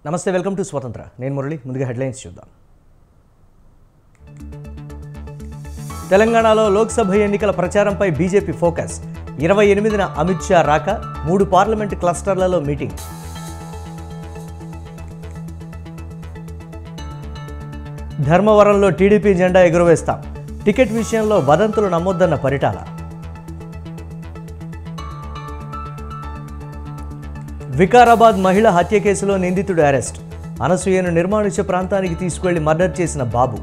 నమస్తే, welcome to స్వతంత్ర. నేను మురళి. ముందుగా హెడ్లైన్స్ చూద్దాం. తెలంగాణలో లోక్సభ ఎన్నికల ప్రచారంపై బీజేపీ ఫోకస్. 28న అమిత్ షా రాక 3 పార్లమెంటు క్లస్టర్లలో మీటింగ్. ధర్మవరంలో టీడీపీ జెండా ఎగురవేస్తాం. టికెట్ విషయంలో వదంతులు నమ్మొద్దన్న పరిటాల. వికారాబాద్ మహిళ హత్య కేసులో నిందితుడు అరెస్ట్. అనసూయను నిర్మానుష్య ప్రాంతానికి తీసుకెళ్లి మర్డర్ చేసిన బాబు.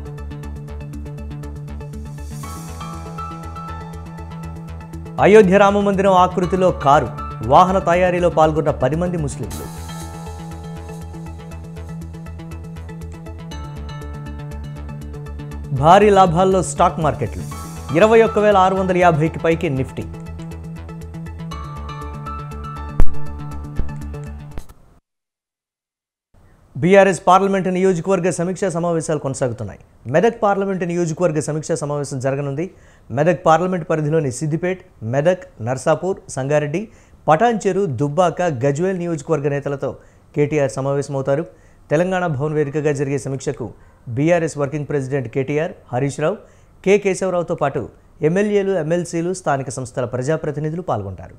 అయోధ్య రామమందిరం ఆకృతిలో కారు, వాహన తయారీలో పాల్గొన్న 10 మంది ముస్లింలు. భారీ లాభాల్లో స్టాక్ మార్కెట్లు. 21,650కి పైకి నిఫ్టీ. బీఆర్ఎస్ పార్లమెంటు నియోజకవర్గ సమీక్షా సమావేశాలు కొనసాగుతున్నాయి. మెదక్ పార్లమెంటు నియోజకవర్గ సమీక్షా సమావేశం జరగనుంది. మెదక్ పార్లమెంటు పరిధిలోని సిద్దిపేట్, మెదక్, నర్సాపూర్, సంగారెడ్డి, పటాన్చెరు, దుబ్బాక, గజ్వేల్ నియోజకవర్గ నేతలతో కేటీఆర్ సమావేశమవుతారు. తెలంగాణ భవన్ వేదికగా జరిగే సమీక్షకు బీఆర్ఎస్ వర్కింగ్ ప్రెసిడెంట్ కేటీఆర్, హరీష్ రావు, కె కేశవరావుతో పాటు ఎమ్మెల్యేలు, ఎమ్మెల్సీలు, స్థానిక సంస్థల ప్రజాప్రతినిధులు పాల్గొంటారు.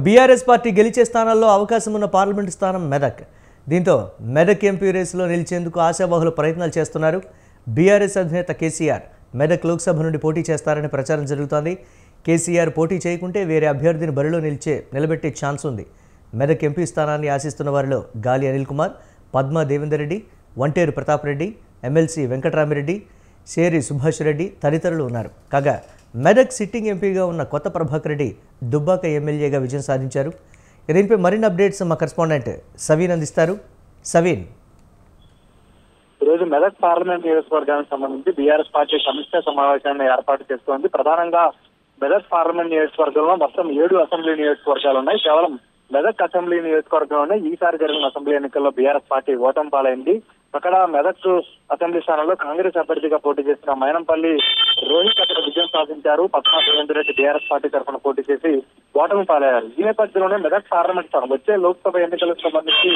బీఆర్ఎస్ పార్టీ గెలిచే స్థానాల్లో అవకాశం ఉన్న పార్లమెంటు స్థానం మెదక్. దీంతో మెదక్ ఎంపీ రేసులో నిలిచేందుకు ఆశావాహులు ప్రయత్నాలు చేస్తున్నారు. బీఆర్ఎస్ అధినేత కేసీఆర్ మెదక్ లోక్సభ నుండి పోటీ చేస్తారని ప్రచారం జరుగుతోంది. కేసీఆర్ పోటీ చేయకుంటే వేరే అభ్యర్థిని బరిలో నిలబెట్టే ఛాన్స్ ఉంది. మెదక్ ఎంపీ స్థానాన్ని ఆశిస్తున్న వారిలో గాలి అనిల్ కుమార్, పద్మా దేవేందర్ రెడ్డి, వంటేరు ప్రతాప్ రెడ్డి, ఎమ్మెల్సీ వెంకటరామిరెడ్డి, షేరి సుభాష్ రెడ్డి తదితరులు ఉన్నారు. కాగా మెదక్ సిట్టింగ్ ఎంపీగా ఉన్న కొత్త ప్రభాకర్ రెడ్డి దుబ్బాక ఎమ్మెల్యేగా విజయం సాధించారు. దీనిపై మరిన్ని అప్డేట్స్ మా కరెస్పాండెంట్ సవీన్ అందిస్తారు. సవీన్, ఈరోజు మెదక్ పార్లమెంట్ నియోజకవర్గానికి సంబంధించి బీఆర్ఎస్ పార్టీ సమీక్షా సమావేశాన్ని ఏర్పాటు చేస్తోంది. ప్రధానంగా మెదక్ పార్లమెంట్ నియోజకవర్గంలో మొత్తం 7 అసెంబ్లీ నియోజకవర్గాలు ఉన్నాయి. కేవలం మెదక్ అసెంబ్లీ నియోజకవర్గంలోనే ఈసారి జరిగిన అసెంబ్లీ ఎన్నికల్లో బీఆర్ఎస్ పార్టీ ఓటమి పాలైంది. అక్కడ మెదక్ అసెంబ్లీ స్థానంలో కాంగ్రెస్ అభ్యర్థిగా పోటీ చేసిన మైనంపల్లి రోహిత్ అక్కడ విజయం సాధించారు. పద్మా దేవేందర్ రెడ్డి బీఆర్ఎస్ పార్టీ తరఫున పోటీ చేసి ఓటమి పాలయ్యారు. ఈ నేపథ్యంలోనే మెదక్ పార్లమెంట్ స్థానం వచ్చే లోక్సభ ఎన్నికలకు సంబంధించి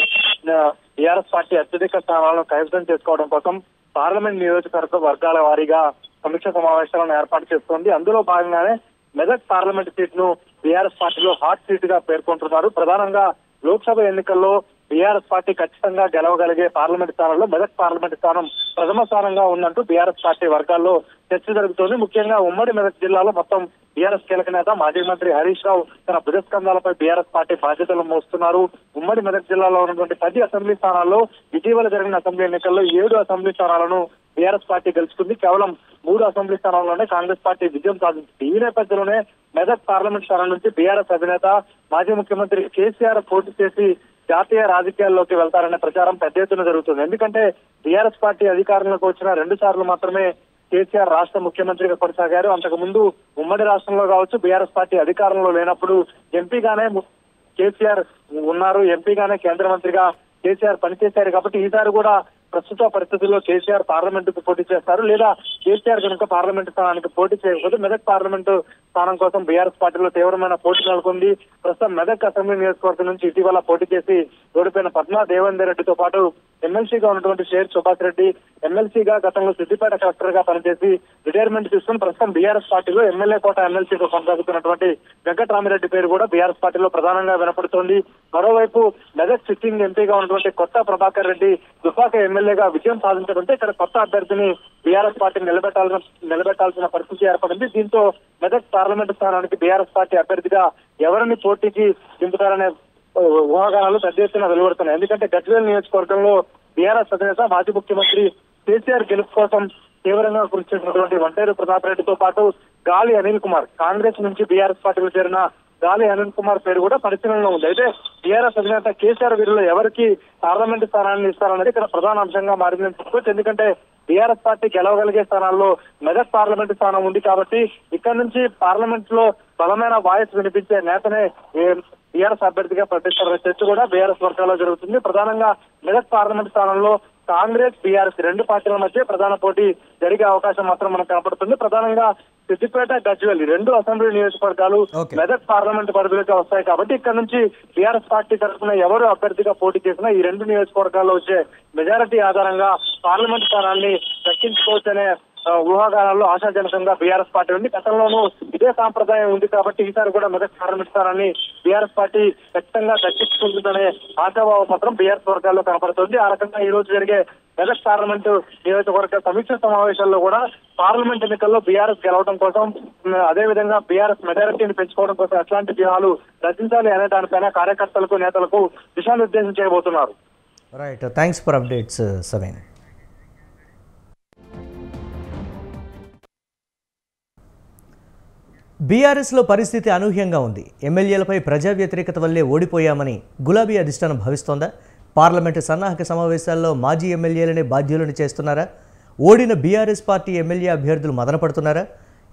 బీఆర్ఎస్ పార్టీ అత్యధిక స్థానాలను కైవసం చేసుకోవడం కోసం పార్లమెంట్ నియోజకవర్గ వర్గాల వారీగా సమీక్ష సమావేశాలను ఏర్పాటు చేస్తోంది. అందులో భాగంగానే మెదక్ పార్లమెంట్ సీట్ ను బీఆర్ఎస్ పార్టీలో హాట్ సీట్ గా పేర్కొంటున్నారు. ప్రధానంగా లోక్సభ ఎన్నికల్లో బీఆర్ఎస్ పార్టీ ఖచ్చితంగా గెలవగలిగే పార్లమెంట్ స్థానంలో మెదక్ పార్లమెంట్ స్థానం ప్రథమ స్థానంగా ఉందంటూ బీఆర్ఎస్ పార్టీ వర్గాల్లో చర్చ జరుగుతోంది. ముఖ్యంగా ఉమ్మడి మెదక్ జిల్లాలో మొత్తం బీఆర్ఎస్ కీలక నేత మాజీ మంత్రి హరీష్ రావు తన భుజస్కంధాలపై బీఆర్ఎస్ పార్టీ బాధ్యతలు మోస్తున్నారు. ఉమ్మడి మెదక్ జిల్లాలో ఉన్నటువంటి 10 అసెంబ్లీ స్థానాల్లో ఇటీవల జరిగిన అసెంబ్లీ ఎన్నికల్లో 7 అసెంబ్లీ స్థానాలను బీఆర్ఎస్ పార్టీ గెలుచుకుంది. కేవలం 3 అసెంబ్లీ స్థానాల్లోనే కాంగ్రెస్ పార్టీ విజయం సాధించింది. ఈ నేపథ్యంలోనే మెదక్ పార్లమెంట్ స్థానం నుంచి బీఆర్ఎస్ అధినేత మాజీ ముఖ్యమంత్రి కేసీఆర్ పోటీ చేసి జాతీయ రాజకీయాల్లోకి వెళ్తారనే ప్రచారం పెద్ద ఎత్తున జరుగుతుంది. ఎందుకంటే బీఆర్ఎస్ పార్టీ అధికారంలోకి వచ్చిన 2 సార్లు మాత్రమే కేసీఆర్ రాష్ట్ర ముఖ్యమంత్రిగా కొనసాగారు. అంతకు ముందు ఉమ్మడి రాష్ట్రంలో కావచ్చు, బీఆర్ఎస్ పార్టీ అధికారంలో లేనప్పుడు ఎంపీగానే కేసీఆర్ ఉన్నారు. ఎంపీగానే కేంద్ర మంత్రిగా కేసీఆర్ పనిచేశారు. కాబట్టి ఈసారి కూడా ప్రస్తుత పరిస్థితుల్లో కేసీఆర్ పార్లమెంటుకు పోటీ చేస్తారు. లేదా కేసీఆర్ కనుక పార్లమెంటు స్థానానికి పోటీ చేయకపోతే మెదక్ పార్లమెంటు స్థానం కోసం బీఆర్ఎస్ పార్టీలో తీవ్రమైన పోటీ నెలకొంది. ప్రస్తుతం మెదక్ అసెంబ్లీ నియోజకవర్గం నుంచి ఇటీవల పోటీ చేసి ఓడిపోయిన పద్మా దేవేందర్ రెడ్డితో పాటు ఎమ్మెల్సీగా ఉన్నటువంటి షేర్ సుభాష్ రెడ్డి, ఎమ్మెల్సీగా గతంలో సిద్దిపేట కలెక్టర్ గా పనిచేసి రిటైర్మెంట్ తీసుకుని ప్రస్తుతం బీఆర్ఎస్ పార్టీలో ఎమ్మెల్యే కోట ఎమ్మెల్సీగా కొనసాగుతున్నటువంటి వెంకటరామిరెడ్డి పేరు కూడా బీఆర్ఎస్ పార్టీలో ప్రధానంగా వినపడుతోంది. మరోవైపు మెదక్ సిట్టింగ్ ఎంపీగా ఉన్నటువంటి కొత్త ప్రభాకర్ రెడ్డి దుబ్బాక ఎమ్మెల్యేగా విజయం సాధించడంతో ఇక్కడ కొత్త అభ్యర్థిని బీఆర్ఎస్ పార్టీ నిలబెట్టాల్సిన పరిస్థితి ఏర్పడింది. దీంతో మెదక్ పార్లమెంటు స్థానానికి బీఆర్ఎస్ పార్టీ అభ్యర్థిగా ఎవరిని పోటీకి దింపుతారనే ఊహాగానాలు పెద్ద ఎత్తున వెలువడుతున్నాయి. ఎందుకంటే గజ్వేల్ నియోజకవర్గంలో బీఆర్ఎస్ అధినేత మాజీ ముఖ్యమంత్రి కేసీఆర్ గెలుపు కోసం తీవ్రంగా కృషి చేసినటువంటి వంటేరు ప్రతాప్ రెడ్డితో పాటు గాలి అనిల్ కుమార్, కాంగ్రెస్ నుంచి బీఆర్ఎస్ పార్టీలో చేరిన గాలి అనిల్ కుమార్ పేరు కూడా పరిశీలనలో ఉంది. అయితే టీఆర్ఎస్ అధినేత కేసీఆర్ వీరిలో ఎవరికి పార్లమెంటు స్థానాన్ని ఇస్తారన్నది ఇక్కడ ప్రధాన అంశంగా మారిందని చెప్పుకోవచ్చు. ఎందుకంటే టీఆర్ఎస్ పార్టీ గెలవగలిగే స్థానాల్లో మెదక్ పార్లమెంటు స్థానం ఉంది కాబట్టి ఇక్కడ నుంచి పార్లమెంట్ లో బలమైన వాయిస్ వినిపించే నేతనే టీఆర్ఎస్ అభ్యర్థిగా ప్రకటిస్తారనే చర్చ కూడా బీఆర్ఎస్ వర్గాల్లో జరుగుతుంది. ప్రధానంగా మెదక్ పార్లమెంట్ స్థానంలో కాంగ్రెస్ బీఆర్ఎస్ రెండు పార్టీల మధ్య ప్రధాన పోటీ జరిగే అవకాశం మాత్రం మనకు కనపడుతుంది. ప్రధానంగా సిద్దిపేట, గజ్వేల్ రెండు అసెంబ్లీ నియోజకవర్గాలు మెదక్ పార్లమెంట్ పరిధిలోకి వస్తాయి కాబట్టి ఇక్కడ నుంచి బీఆర్ఎస్ పార్టీ తరఫున ఎవరు అభ్యర్థిగా పోటీ చేసినా ఈ రెండు నియోజకవర్గాల్లో వచ్చే మెజారిటీ ఆధారంగా పార్లమెంట్ స్థానాన్ని దక్కించుకోవచ్చనే ఊహాగానాల్లో ఆశాజనకంగా బీఆర్ఎస్ పార్టీ ఉంది. గతంలోనూ ఇదే సాంప్రదాయం ఉంది కాబట్టి ఈసారి కూడా మెదక్ పార్లమెంట్ స్థానాన్ని బీఆర్ఎస్ పార్టీ ఖచ్చితంగా దక్కించుకుంటుందనే ఆశాభావం మాత్రం బీఆర్ఎస్ వర్గాల్లో కనపడుతుంది. ఆ రకంగా ఈ రోజు జరిగే మెదక్ పార్లమెంటు నియోజకవర్గ సమీక్ష సమావేశాల్లో కూడా పార్లమెంట్ ఎన్నికల్లో బీఆర్ఎస్ గెలవడం కోసం, అదేవిధంగా బీఆర్ఎస్ మెజారిటీని పెంచుకోవడం కోసం ఎట్లాంటి వ్యూహాలు రచించాలి అనే దానిపైన కార్యకర్తలకు, నేతలకు దిశానిర్దేశం చేయబోతున్నారు. Right, thanks for updates Sameen. బీఆర్ఎస్లో పరిస్థితి అనూహ్యంగా ఉంది. ఎమ్మెల్యేలపై ప్రజా వ్యతిరేకత వల్లే ఓడిపోయామని గులాబీ అధిష్టానం భావిస్తోందా? పార్లమెంటు సన్నాహక సమావేశాల్లో మాజీ ఎమ్మెల్యేలనే బాధ్యులను చేస్తున్నారా? ఓడిన బీఆర్ఎస్ పార్టీ ఎమ్మెల్యే అభ్యర్థులు మదనపడుతున్నారా?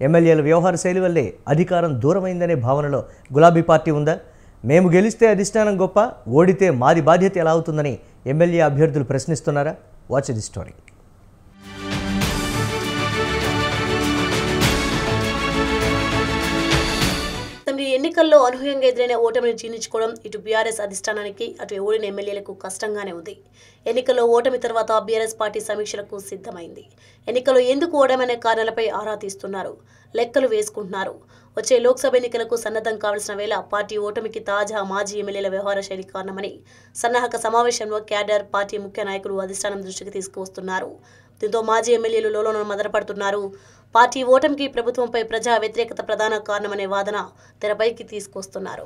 ఎమ్మెల్యేల వ్యవహార శైలి వల్లే అధికారం దూరమైందనే భావనలో గులాబీ పార్టీ ఉందా? మేము గెలిస్తే అధిష్టానం గొప్ప, ఓడితే మాది బాధ్యత ఎలా అవుతుందని ఎమ్మెల్యే అభ్యర్థులు ప్రశ్నిస్తున్నారా? Watch the story. ఎన్నికల్లో అనూహ్యంగా ఎదురైన ఓటమిని జీర్ణించుకోవడం ఇటు బీఆర్ఎస్ అధిష్టానానికి, అటు ఓడిన ఎమ్మెల్యేలకు కష్టంగానే ఉంది. ఎన్నికల్లో ఓటమి తర్వాత బీఆర్ఎస్ పార్టీ సమీక్షలకు సిద్ధమైంది. ఎన్నికల్లో ఎందుకు ఓడమనే కారణాలపై ఆరా తీస్తున్నారు, లెక్కలు వేసుకుంటున్నారు. వచ్చే లోక్సభ ఎన్నికలకు సన్నద్ధం కావాల్సిన వేళ పార్టీ ఓటమికి తాజా మాజీ ఎమ్మెల్యేల వ్యవహార శైలి కారణమని సన్నాహక సమావేశంలో క్యాడర్, పార్టీ ముఖ్య నాయకులు అధిష్టానం దృష్టికి తీసుకువస్తున్నారు. దీంతో మాజీ ఎమ్మెల్యేలు లోలోన మదనపడుతున్నారు. పార్టీ ఓటమికి ప్రభుత్వంపై ప్రజా వ్యతిరేకత ప్రధాన కారణమనే వాదన తెరపైకి తీసుకొస్తున్నారు.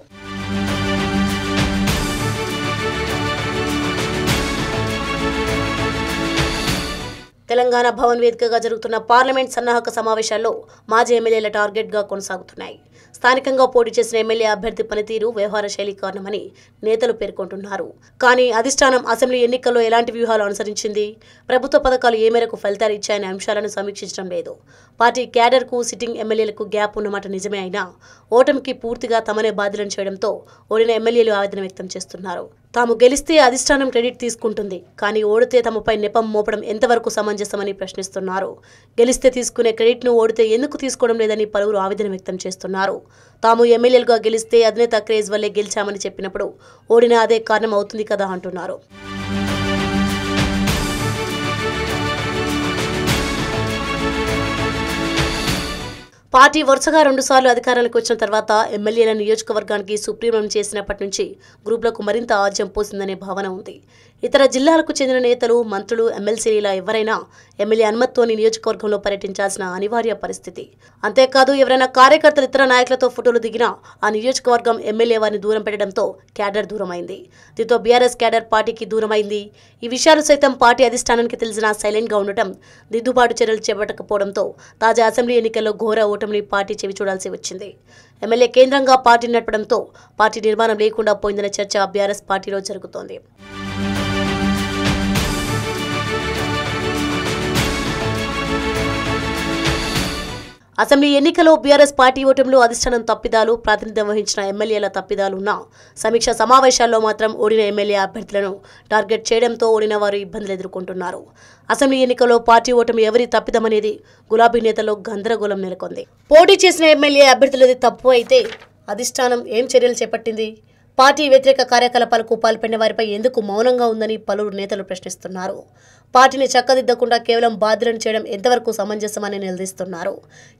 తెలంగాణ భవన్ వేదికగా జరుగుతున్న పార్లమెంట్ సన్నాహక సమావేశాల్లో మాజీ ఎమ్మెల్యేల టార్గెట్గా కొనసాగుతున్నాయి. స్థానికంగా పోటీ చేసిన ఎమ్మెల్యే అభ్యర్థి పనితీరు, వ్యవహార శైలి కారణమని నేతలు పేర్కొంటున్నారు. కానీ అధిష్టానం అసెంబ్లీ ఎన్నికల్లో ఎలాంటి వ్యూహాలు అనుసరించింది, ప్రభుత్వ పథకాలు ఏ మేరకు ఫలితాలు ఇచ్చాయనే అంశాలను సమీక్షించడం లేదు. పార్టీ క్యాడర్కు, సిట్టింగ్ ఎమ్మెల్యేలకు గ్యాప్ ఉన్నమాట నిజమే అయినా ఓటమికి పూర్తిగా తమనే బాధ్యులను చేయడంతో ఓడిన ఎమ్మెల్యేలు ఆవేదన వ్యక్తం చేస్తున్నారు. తాము గెలిస్తే అధిష్టానం క్రెడిట్ తీసుకుంటుంది, కానీ ఓడితే తమపై నెపం మోపడం ఎంతవరకు సమంజసమని ప్రశ్నిస్తున్నారు. గెలిస్తే తీసుకునే క్రెడిట్ను ఓడితే ఎందుకు తీసుకోవడం లేదని పలువురు ఆవేదన వ్యక్తం చేస్తున్నారు. తాము ఎమ్మెల్యేలుగా గెలిస్తే అధినేత క్రేజ్ వల్లే గెలిచామని చెప్పినప్పుడు ఓడిన అదే కారణం అవుతుంది కదా అంటున్నారు. పార్టీ వరుసగా 2 సార్లు అధికారానికి వచ్చిన తర్వాత ఎమ్మెల్యేల నియోజకవర్గానికి సుప్రీం చేసినప్పటి నుంచి గ్రూపులకు మరింత ఆజ్యం పోసిందనే భావన ఉంది. ఇతర జిల్లాలకు చెందిన నేతలు, మంత్రులు, ఎమ్మెల్సీల ఎవరైనా ఎమ్మెల్యే అనుమతితోని నియోజకవర్గంలో పర్యటించాల్సిన అనివార్య పరిస్థితి. అంతేకాదు ఎవరైనా కార్యకర్తలు ఇతర నాయకులతో ఫోటోలు దిగినా ఆ నియోజకవర్గం ఎమ్మెల్యే వారిని దూరం పెట్టడంతో క్యాడర్ దూరమైంది. దీంతో బీఆర్ఎస్ క్యాడర్ పార్టీకి దూరమైంది. ఈ విషయాలు సైతం పార్టీ అధిష్టానానికి తెలిసినా సైలెంట్గా ఉండటం, దిద్దుబాటు చర్యలు చేపట్టకపోవడంతో తాజా అసెంబ్లీ ఎన్నికల్లో ఘోర ఓటమిని పార్టీ చెవి చూడాల్సి వచ్చింది. ఎమ్మెల్యే కేంద్రంగా పార్టీ నడపడంతో పార్టీ నిర్మాణం లేకుండా పోయిందనే చర్చ బీఆర్ఎస్ పార్టీలో జరుగుతోంది. అసెంబ్లీ ఎన్నికల్లో బీఆర్ఎస్ పార్టీ ఓటమిలో అధిష్టానం తప్పిదాలు, ప్రాతినిధ్యం వహించిన ఎమ్మెల్యేల తప్పిదాలున్నా సమీక్ష సమావేశాల్లో మాత్రం ఓడిన ఎమ్మెల్యే అభ్యర్థులను టార్గెట్ చేయడంతో ఓడిన వారు ఇబ్బందులు ఎదుర్కొంటున్నారు. అసెంబ్లీ ఎన్నికల్లో పార్టీ ఓటమి ఎవరి తప్పిదమనేది గులాబీ నేతల్లో గందరగోళం నెలకొంది. పోటీ చేసిన ఎమ్మెల్యే అభ్యర్థులది తప్పు అయితే అధిష్టానం ఏం చర్యలు చేపట్టింది? పార్టీ వ్యతిరేక కార్యకలాపాలకు పాల్పడిన వారిపై ఎందుకు మౌనంగా ఉందని పలువురు నేతలు ప్రశ్నిస్తున్నారు. పార్టీని చక్కదిద్దకుండా కేవలం బాధ్యులను చేయడం ఎంతవరకు సమంజసమని నిలదీస్తున్నారు.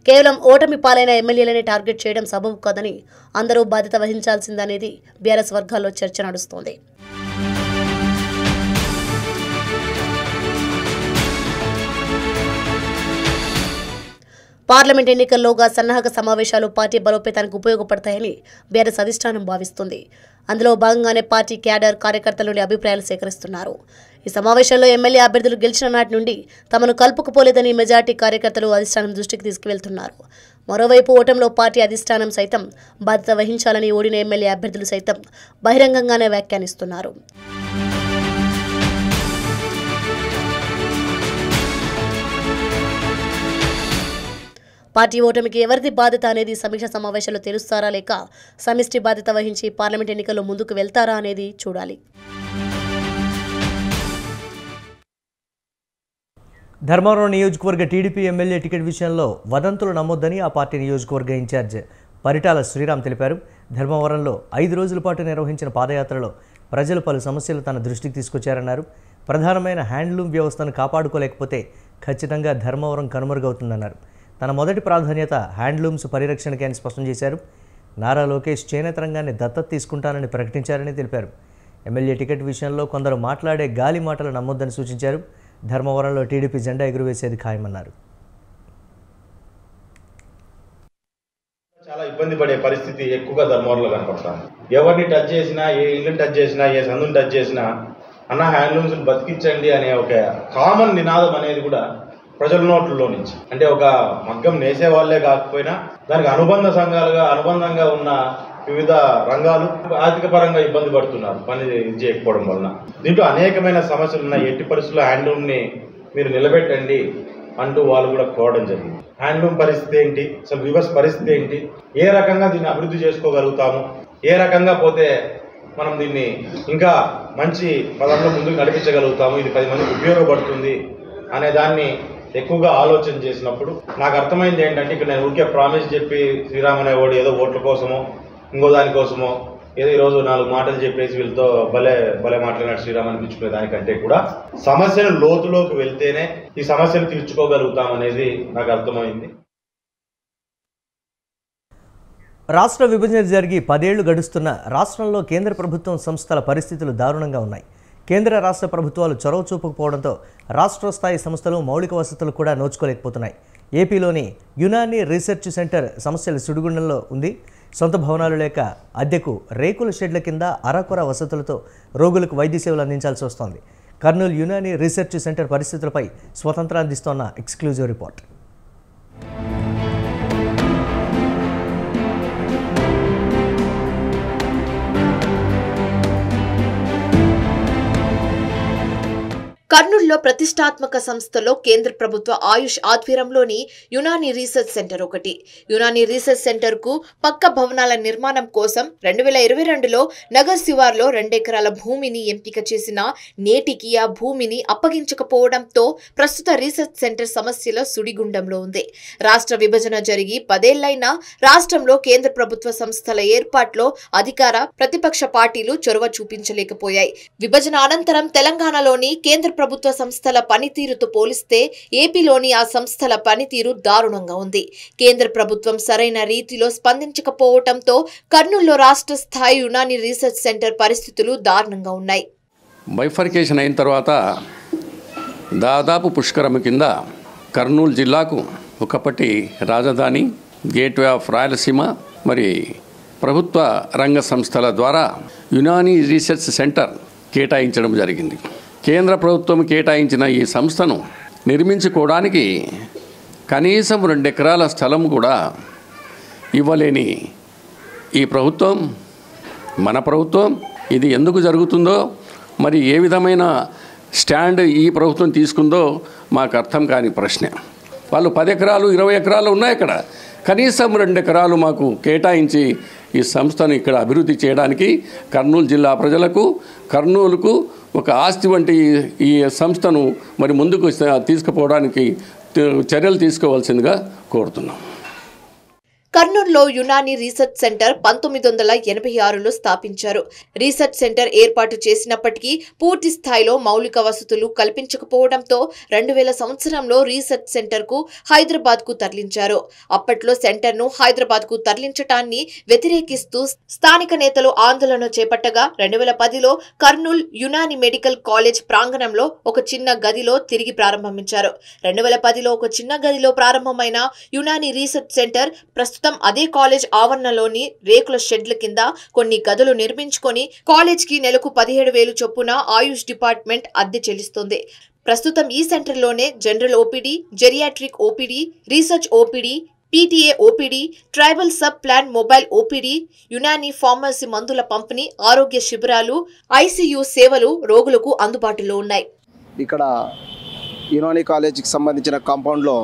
కేవలం ఓటమి పాలైన ఎమ్మెల్యేలనే టార్గెట్ చేయడం సబబు కాదని, అందరూ బాధ్యత వహించాల్సిందనేది బీఆర్ఎస్ వర్గాల్లో చర్చ నడుస్తోంది. పార్లమెంట్ ఎన్నికల్లోగా సన్నాహక సమావేశాలు పార్టీ బలోపేతానికి ఉపయోగపడతాయని బీఆర్ఎస్ అధిష్టానం భావిస్తుంది. అందులో భాగంగానే పార్టీ క్యాడర్, కార్యకర్తల నుండి అభిప్రాయాలు సేకరిస్తున్నారు. ఈ సమావేశాల్లో ఎమ్మెల్యే అభ్యర్థులు గెలిచిన నాటి నుండి తమను కలుపుకుపోలేదని మెజార్టీ కార్యకర్తలు అధిష్టానం దృష్టికి తీసుకువెళ్తున్నారు. మరోవైపు ఓటంలో పార్టీ అధిష్టానం సైతం బాధ్యత వహించాలని ఓడిన ఎమ్మెల్యే అభ్యర్థులు సైతం బహిరంగంగానే వ్యాఖ్యానిస్తున్నారు. పార్టీ ఓటమికి ఎవరిది బాధ్యత అనేది సమీక్ష సమావేశాల్లో తెలుస్తారా, లేక సమిష్టి బాధ్యత వహించి పార్లమెంట్ ఎన్నికల్లో ముందుకు వెళ్తారా అనేది చూడాలి. ధర్మవరం నియోజకవర్గ టీడీపీ ఎమ్మెల్యే టికెట్ విషయంలో వదంతులు నమ్మొద్దని ఆ పార్టీ నియోజకవర్గ ఇన్ఛార్జ్ పరిటాల శ్రీరామ్ తెలిపారు. ధర్మవరంలో 5 రోజుల పాటు నిర్వహించిన పాదయాత్రలో ప్రజలు పలు సమస్యలు తన దృష్టికి తీసుకొచ్చారన్నారు. ప్రధానమైన హ్యాండ్లూమ్ వ్యవస్థను కాపాడుకోలేకపోతే ఖచ్చితంగా ధర్మవరం కనుమరుగవుతుందన్నారు. తన మొదటి ప్రాధాన్యత హ్యాండ్లూమ్స్ పరిరక్షణకే అని స్పష్టం చేశారు. నారా లోకేష్ చేనేత రంగాన్ని దత్తత తీసుకుంటానని ప్రకటించారని తెలిపారు. ఎమ్మెల్యే టికెట్ విషయంలో కొందరు మాట్లాడే గాలి మాటలు నమ్మొద్దని సూచించారు. ధర్మవరంలో టీడీపీ జెండా ఎగురవేసేది ఖాయమన్నారు. చాలా ఇబ్బంది పడే పరిస్థితి ఎక్కువగా ధర్మవరంలో కనపడుతుంది. ఎవరిని టచ్ చేసినా, ఏ ఇల్లుని టచ్ చేసినా, ఏ సందుని టచ్ చేసినా అన్న హ్యాండ్లూమ్స్ బతికించండి అనే ఒక కామన్ నినాదం అనేది కూడా ప్రజల నోట్లలో నుంచి, అంటే ఒక మగ్గం నేసే వాళ్ళే కాకపోయినా దానికి అనుబంధ సంఘాలుగా అనుబంధంగా ఉన్న వివిధ రంగాలు ఆర్థిక పరంగా ఇబ్బంది పడుతున్నారు పని చేయకపోవడం వలన. దీంట్లో అనేకమైన సమస్యలు ఉన్నాయి. ఎట్టి పరిస్థితుల్లో హ్యాండ్లూమ్ని మీరు నిలబెట్టండి అంటూ వాళ్ళు కూడా కోరడం జరిగింది. హ్యాండ్లూమ్ పరిస్థితి ఏంటి, అసలు రివర్స్ పరిస్థితి ఏంటి, ఏ రకంగా దీన్ని అభివృద్ధి చేసుకోగలుగుతాము, ఏ రకంగా పోతే మనం దీన్ని ఇంకా మంచి పదంలో ముందుకు నడిపించగలుగుతాము, ఇది 10 మందికి ఉపయోగపడుతుంది అనే దాన్ని ఎక్కువగా ఆలోచన చేసినప్పుడు నాకు అర్థమైంది ఏంటంటే, ఇక్కడ నేను ఊరికే ప్రామిస్ చెప్పి శ్రీరామ్ అనేవాడు ఏదో ఓట్ల కోసమో ఇంకో దానికోసమో ఏదో ఈరోజు 4 మాటలు చెప్పేసి వీళ్ళతో భలే మాట్లాడినట్టు శ్రీరామ్ అనిపించుకునే దానికంటే కూడా సమస్యను లోతులోకి వెళ్తేనే ఈ సమస్యను తీర్చుకోగలుగుతాం అనేది నాకు అర్థమైంది. రాష్ట్ర విభజన జరిగి 10 ఏళ్లు గడుస్తున్న రాష్ట్రంలో కేంద్ర ప్రభుత్వం సంస్థల పరిస్థితులు దారుణంగా ఉన్నాయి. కేంద్ర రాష్ట్ర ప్రభుత్వాలు చొరవ చూపకపోవడంతో రాష్ట్ర స్థాయి సంస్థలు మౌలిక వసతులు కూడా నోచుకోలేకపోతున్నాయి. ఏపీలోని యునాని రీసెర్చ్ సెంటర్ సమస్యల సుడిగుండంలో ఉంది. సొంత భవనాలు లేక అద్దెకు రేకుల షెడ్ల కింద అరకొర వసతులతో రోగులకు వైద్య సేవలు అందించాల్సి వస్తోంది. కర్నూలు యునాని రీసెర్చ్ సెంటర్ పరిస్థితులపై స్వతంత్ర అందిస్తోన్న ఎక్స్క్లూజివ్ రిపోర్ట్. కర్నూలులో ప్రతిష్టాత్మక సంస్థలో కేంద్ర ప్రభుత్వ ఆయుష్ ఆధ్వర్యంలోని యునాని రీసెర్చ్ సెంటర్ ఒకటి. యునాని రీసెర్చ్ సెంటర్ కు పక్క భవనాల నిర్మాణం కోసం 2022లో నగర్ శివార్లో 2 ఎకరాల భూమిని ఎంపిక చేసిన నేటికి ఆ భూమిని అప్పగించకపోవడంతో ప్రస్తుత రీసెర్చ్ సెంటర్ సమస్యల సుడిగుండంలో ఉంది. రాష్ట్ర విభజన జరిగి 10 ఏళ్లైనా రాష్ట్రంలో కేంద్ర ప్రభుత్వ సంస్థల ఏర్పాట్లో అధికార ప్రతిపక్ష పార్టీలు చొరవ చూపించలేకపోయాయి. విభజన అనంతరం తెలంగాణలోని కేంద్ర ప్రభుత్వ సంస్థల పనితీరుతో పోలిస్తే ఏపీలోని ఆ సంస్థల పనితీరు దారుణంగా ఉంది. కేంద్ర ప్రభుత్వం సరైన రీతిలో స్పందించకపోవడంతో కర్నూలులో రాష్ట్ర స్థాయి యునాని రీసెర్చ్ సెంటర్ పరిస్థితులు దారుణంగా ఉన్నాయి. బైఫర్కేషన్ అయిన తర్వాత దాదాపు పుష్కరము కింద కర్నూలు జిల్లాకు ఒకప్పటి రాజధాని, గేట్వే ఆఫ్ రాయలసీమ, మరి ప్రభుత్వ రంగ సంస్థల ద్వారా యునాని రీసెర్చ్ సెంటర్ కేటాయించడం జరిగింది. కేంద్ర ప్రభుత్వం కేటాయించిన ఈ సంస్థను నిర్మించుకోవడానికి కనీసం 2 ఎకరాల స్థలం కూడా ఇవ్వలేని ఈ ప్రభుత్వం, మన ప్రభుత్వం, ఇది ఎందుకు జరుగుతుందో, మరి ఏ విధమైన స్టాండ్ ఈ ప్రభుత్వం తీసుకుందో మాకు అర్థం కాని ప్రశ్న. వాళ్ళు 10 ఎకరాలు 20 ఎకరాలు ఉన్నాయి, అక్కడ కనీసం 2 ఎకరాలు మాకు కేటాయించి ఈ సంస్థను ఇక్కడ అభివృద్ధి చేయడానికి కర్నూలు జిల్లా ప్రజలకు, కర్నూలుకు ఒక ఆస్తి వంటి ఈ సంస్థను మరి ముందుకు తీసుకుపోవడానికి చర్యలు తీసుకోవాల్సిందిగా కోరుతున్నాం. కర్నూలులో యునాని రీసెర్చ్ సెంటర్ 1986లో స్థాపించారు. రీసెర్చ్ సెంటర్ ఏర్పాటు చేసినప్పటికీ పూర్తి స్థాయిలో మౌలిక వసతులు కల్పించకపోవడంతో 2000 సంవత్సరంలో రీసెర్చ్ సెంటర్ కు హైదరాబాద్ కు తరలించారు. అప్పట్లో సెంటర్ ను హైదరాబాద్ కు తరలించటాన్ని వ్యతిరేకిస్తూ స్థానిక నేతలు ఆందోళన చేపట్టగా 2010లో కర్నూలు యునాని మెడికల్ కాలేజ్ ప్రాంగణంలో ఒక చిన్న గదిలో తిరిగి ప్రారంభించారు. 2010లో ఒక చిన్న గదిలో ప్రారంభమైన యునాని రీసెర్చ్ సెంటర్ ప్రస్తుతం అదే కాలేజ్ ఆవరణలోని రేకుల షెడ్ల కింద కొన్ని గదులు నిర్మించుకొని కాలేజ్ కి నెలకు 17,000 చొప్పున ఆయుష్ డిపార్ట్మెంట్ అద్దె చెల్లిస్తుంది. ప్రస్తుతం ఈ సెంటర్లోనే general OPD, geriatric OPD, research OPD, PTA OPD, tribal sub plan mobile OPD, Unani pharmacy మందుల పంపిణీ, ఆరోగ్య శిబిరాలు, ఐసీయూ సేవలు రోగులకు అందుబాటులో ఉన్నాయి. ఇక్కడ యునాని కాలేజీకి సంబంధించిన కాంపౌండ్లో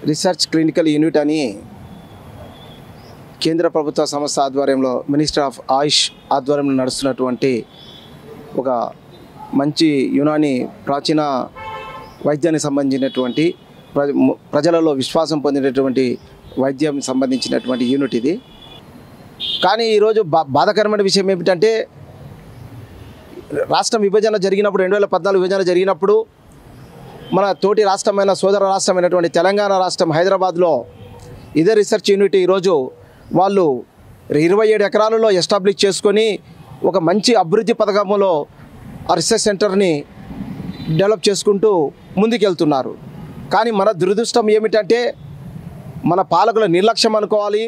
రీసెర్చ్ క్లినికల్ యూనిట్ అని కేంద్ర ప్రభుత్వ సంస్థ ఆధ్వర్యంలో మినిస్టర్ ఆఫ్ ఆయుష్ ఆధ్వర్యంలో నడుస్తున్నటువంటి ఒక మంచి యునాని ప్రాచీన వైద్యానికి సంబంధించినటువంటి ప్రజలలో విశ్వాసం పొందినటువంటి వైద్యం సంబంధించినటువంటి యూనిట్ ఇది. కానీ ఈరోజు బాధాకరమైన విషయం ఏమిటంటే రాష్ట్రం విభజన జరిగినప్పుడు 2014 విభజన జరిగినప్పుడు మన తోటి రాష్ట్రమైన సోదర రాష్ట్రమైనటువంటి తెలంగాణ రాష్ట్రం హైదరాబాద్లో ఇదే రీసెర్చ్ యూనిట్ ఈరోజు వాళ్ళు 27 ఎకరాలలో ఎస్టాబ్లిష్ చేసుకొని ఒక మంచి అభివృద్ధి పథకంలో ఆ రీసెర్చ్ సెంటర్ని డెవలప్ చేసుకుంటూ ముందుకెళ్తున్నారు. కానీ మన దురదృష్టం ఏమిటంటే మన పాలకుల నిర్లక్ష్యం అనుకోవాలి.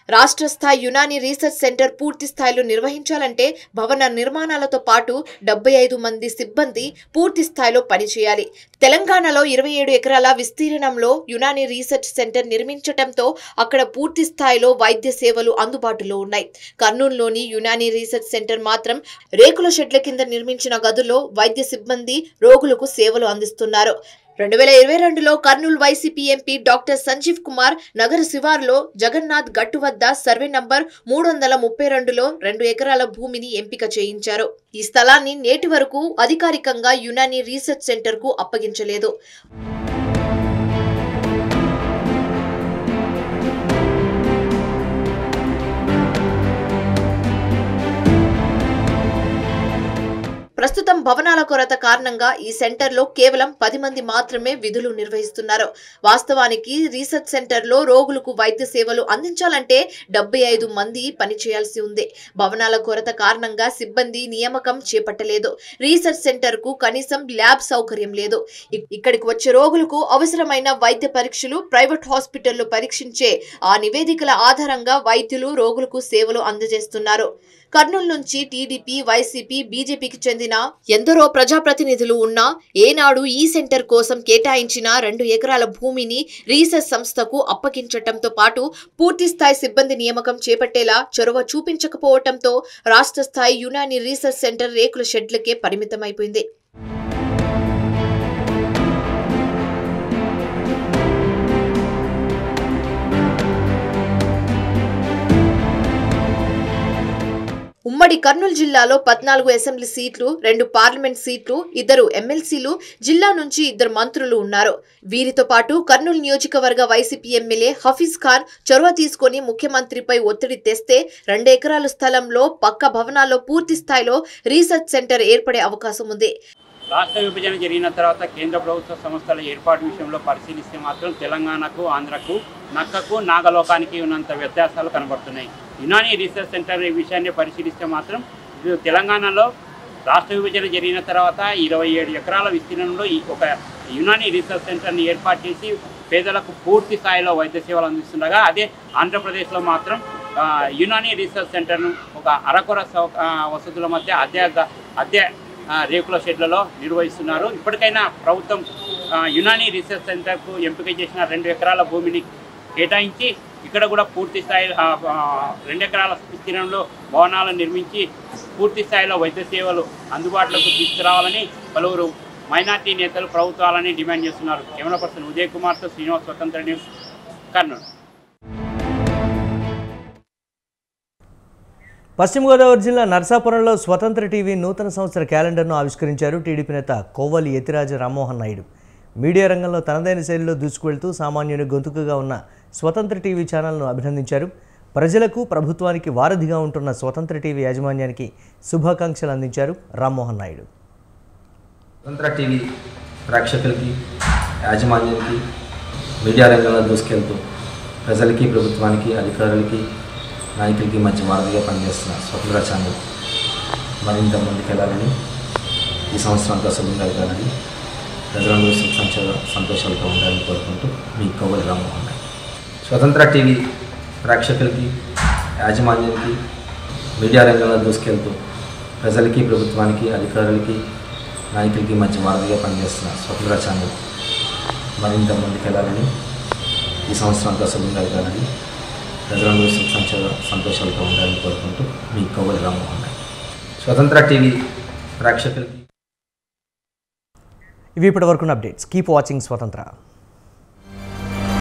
రాష్ట్ర స్థాయి యునాని రీసెర్చ్ సెంటర్ పూర్తి స్థాయిలో నిర్వహించాలంటే భవన నిర్మాణాలతో పాటు 75 మంది సిబ్బంది పూర్తి స్థాయిలో పనిచేయాలి. తెలంగాణలో 27 ఎకరాల విస్తీర్ణంలో యునాని రీసెర్చ్ సెంటర్ నిర్మించటంతో అక్కడ పూర్తి స్థాయిలో వైద్య సేవలు అందుబాటులో ఉన్నాయి. కర్నూలులోని యునాని రీసెర్చ్ సెంటర్ మాత్రం రేకుల షెడ్ల కింద నిర్మించిన గదుల్లో వైద్య సిబ్బంది రోగులకు సేవలు అందిస్తున్నారు. 2022లో కర్నూలు వైసీపీ ఎంపీ డాక్టర్ సంజీవ్ కుమార్ నగర శివార్లో జగన్నాథ్ గట్టు వద్ద సర్వే నంబర్ 332లో 2 ఎకరాల భూమిని ఎంపిక చేయించారు. ఈ స్థలాన్ని నేటి వరకు అధికారికంగా యునాని రీసెర్చ్ సెంటర్ కు అప్పగించలేదు. ప్రస్తుతం భవనాల కొరత కారణంగా ఈ సెంటర్లో కేవలం 10 మంది మాత్రమే విధులు నిర్వహిస్తున్నారు. వాస్తవానికి రీసెర్చ్ సెంటర్లో రోగులకు వైద్య సేవలు అందించాలంటే 75 మంది పనిచేయాల్సి ఉంది. భవనాల కొరత కారణంగా సిబ్బంది నియామకం చేపట్టలేదు. రీసెర్చ్ సెంటర్ కు కనీసం ల్యాబ్ సౌకర్యం లేదు. ఇక్కడికి వచ్చే రోగులకు అవసరమైన వైద్య పరీక్షలు ప్రైవేట్ హాస్పిటల్లో పరీక్షించే ఆ నివేదికల ఆధారంగా వైద్యులు రోగులకు సేవలు అందజేస్తున్నారు. కర్నూలు నుంచి టీడీపీ, వైసీపీ, బీజేపీకి చెందిన ఎందరో ప్రజాప్రతినిధులు ఉన్నా ఏనాడు ఈ సెంటర్ కోసం కేటాయించిన 2 ఎకరాల భూమిని రీసెర్చ్ సంస్థకు అప్పగించటంతో పాటు పూర్తి స్థాయి సిబ్బంది నియామకం చేపట్టేలా చొరవ చూపించకపోవటంతో రాష్ట్ర స్థాయి యునాని రీసెర్చ్ సెంటర్ రేకుల షెడ్లకే పరిమితమైపోయింది. ఉమ్మడి కర్నూలు జిల్లాలో 14 అసెంబ్లీ సీట్లు, 2 పార్లమెంట్ సీట్లు, 2 ఎమ్మెల్సీలు, జిల్లా నుంచి 2 మంత్రులు ఉన్నారు. వీరితో పాటు కర్నూలు నియోజకవర్గ వైసీపీ ఎమ్మెల్యే హఫీజ్ ఖాన్ చొరవ తీసుకుని ముఖ్యమంత్రిపై ఒత్తిడి తెస్తే 2 ఎకరాల స్థలంలో పక్క భవనాల్లో పూర్తి స్థాయిలో రీసెర్చ్ సెంటర్ ఏర్పడే అవకాశం ఉంది. రాష్ట్ర విభజన జరిగిన తర్వాత కేంద్ర ప్రభుత్వ సంస్థల ఏర్పాటు విషయంలో పరిశీలిస్తే మాత్రం తెలంగాణకు, ఆంధ్రకు, నక్కకు, నాగలోకానికి ఉన్నంత వ్యత్యాసాలు కనబడుతున్నాయి. యునాని రీసెర్చ్ సెంటర్ ఈ విషయాన్ని పరిశీలిస్తే మాత్రం తెలంగాణలో రాష్ట్ర విభజన జరిగిన తర్వాత 27 ఎకరాల విస్తీర్ణంలో ఒక యునాని రీసెర్చ్ సెంటర్ని ఏర్పాటు చేసి పేదలకు పూర్తి స్థాయిలో వైద్య సేవలు అందిస్తుండగా, అదే ఆంధ్రప్రదేశ్లో మాత్రం యునాని రీసెర్చ్ సెంటర్ను ఒక అరకొర వసతుల మధ్య అద్దె రేకుల షెడ్లలో నిర్వహిస్తున్నారు. ఇప్పటికైనా ప్రభుత్వం యునాని రీసెర్చ్ సెంటర్కు ఎంపిక చేసిన 2 ఎకరాల భూమిని కేటాయించి ఇక్కడ కూడా పూర్తి స్థాయి 2 ఎకరాల విస్తీర్ణంలో భవనాలను నిర్మించి పూర్తి స్థాయిలో వైద్య సేవలు అందుబాటులోకి తీసుకురావాలని పలువురు మైనార్టీ నేతలు ప్రభుత్వాలని డిమాండ్ చేస్తున్నారు. కెమెరా పర్సన్ ఉదయ్ కుమార్తో శ్రీనివాస్, స్వతంత్ర న్యూస్, కర్నూలు. పశ్చిమ గోదావరి జిల్లా నరసాపురంలో స్వతంత్ర టీవీ నూతన సంవత్సర క్యాలెండర్ను ఆవిష్కరించారు టీడీపీ నేత కోవలి యతిరాజ రామ్మోహన్ నాయుడు. మీడియా రంగంలో తనదైన శైలిలో దూసుకువెళ్తూ సామాన్యుని గొంతుకగా ఉన్న స్వతంత్ర టీవీ ఛానల్ను అభినందించారు. ప్రజలకు, ప్రభుత్వానికి వారధిగా ఉంటున్న స్వతంత్ర టీవీ యాజమాన్యానికి శుభాకాంక్షలు అందించారు రామ్మోహన్ నాయుడు. స్వతంత్ర టీవీ ప్రేక్షకులకి, యాజమాన్యానికి మీడియా రంగంలో దూసుకెళ్తూ ప్రజలకి, ప్రభుత్వానికి, అధికారులకి, నాయకులకి మధ్య వారధిగా పనిచేస్తున్న స్వతంత్ర ఛానల్ మరింత ముందుకెళ్లాలని, ఈ సంవత్సరం అంతా శుభంగా జరగాలని, ప్రజలందరూ సుఖ సంతోషాలతో ఉండాలని కోరుకుంటూ మీ కోవలి రామ్మోహన్ నాయుడు. స్వతంత్ర టీవీ ప్రేక్షకులకి, యాజమాన్యానికి మీడియా రంగంలో దూసుకెళ్తూ ప్రజలకి, ప్రభుత్వానికి, అధికారులకి, నాయకులకి మధ్య వారధిగా పనిచేస్తున్న స్వతంత్ర ఛానల్ మరింత ముందుకెళ్లాలని, ఈ సంవత్సరం అంతా శుభంగా జరగాలని, ప్రజలందరూ సుఖ సంతోషాలతో ఉండాలని కోరుకుంటూ మీ కోవలి రామ్మోహన్ నాయుడు. స్వతంత్ర టీవీ ప్రేక్షకులకి. ఇవి ఇప్పటి వరకు అప్డేట్స్. కీప్ వాచింగ్ స్వతంత్ర.